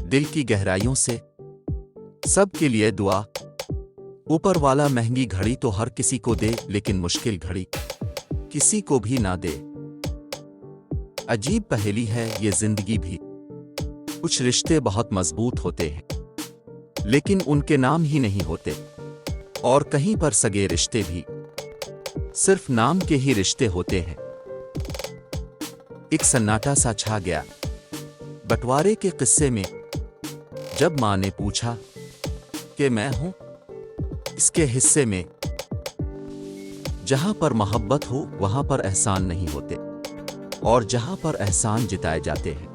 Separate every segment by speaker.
Speaker 1: दिल की गहराइयों से सबके लिए दुआ। ऊपर वाला महंगी घड़ी तो हर किसी को दे, लेकिन मुश्किल घड़ी किसी को भी ना दे। अजीब पहेली है ये जिंदगी भी। कुछ रिश्ते बहुत मजबूत होते हैं, लेकिन उनके नाम ही नहीं होते। और कहीं पर सगे रिश्ते भी सिर्फ नाम के ही रिश्ते होते हैं। एक सन्नाटा सा छा गया बंटवारे के किस्से में, जब मां ने पूछा कि मैं हूं इसके हिस्से में। जहां पर मोहब्बत हो वहां पर एहसान नहीं होते, और जहां पर एहसान जिताए जाते हैं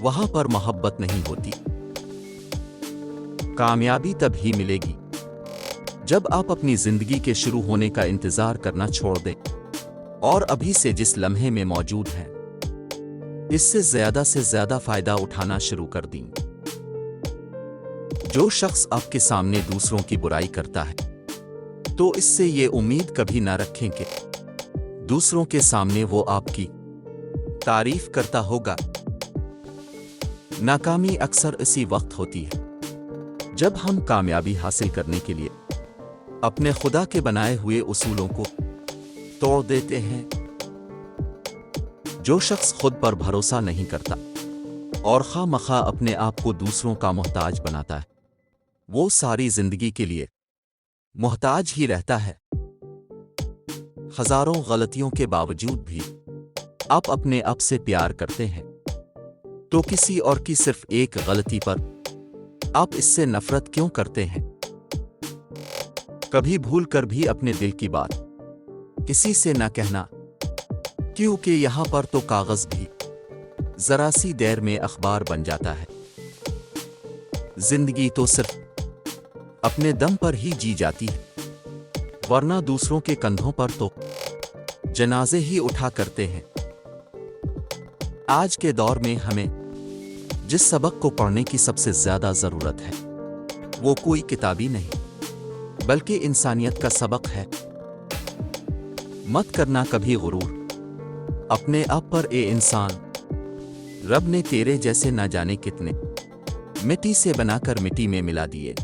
Speaker 1: वहां पर मोहब्बत नहीं होती। कामयाबी तभी मिलेगी जब आप अपनी जिंदगी के शुरू होने का इंतजार करना छोड़ दें और अभी से जिस लम्हे में मौजूद हैं इससे से ज्यादा फायदा उठाना शुरू कर दें। जो शख्स आपके सामने दूसरों की बुराई करता है तो इससे ये उम्मीद कभी ना रखें कि दूसरों के सामने वो आपकी तारीफ करता होगा। नाकामी अक्सर इसी वक्त होती है जब हम कामयाबी हासिल करने के लिए अपने खुदा के बनाए हुए उसूलों को तोड़ देते हैं। जो शख्स खुद पर भरोसा नहीं करता और खामखा अपने आप को दूसरों का मोहताज बनाता है, वो सारी जिंदगी के लिए मोहताज ही रहता है। हजारों गलतियों के बावजूद भी आप अपने आप से प्यार करते हैं, तो किसी और की सिर्फ एक गलती पर आप इससे नफरत क्यों करते हैं? कभी भूल कर भी अपने दिल की बात किसी से न कहना, क्योंकि यहां पर तो कागज भी जरा सी देर में अखबार बन जाता है। जिंदगी तो सिर्फ अपने दम पर ही जी जाती है, वरना दूसरों के कंधों पर तो जनाजे ही उठा करते हैं। आज के दौर में हमें जिस सबक को पढ़ने की सबसे ज्यादा जरूरत है वो कोई किताबी नहीं बल्कि इंसानियत का सबक है। मत करना कभी गुरूर अपने आप पर ए इंसान, रब ने तेरे जैसे ना जाने कितने मिट्टी से बनाकर मिट्टी में मिला दिए।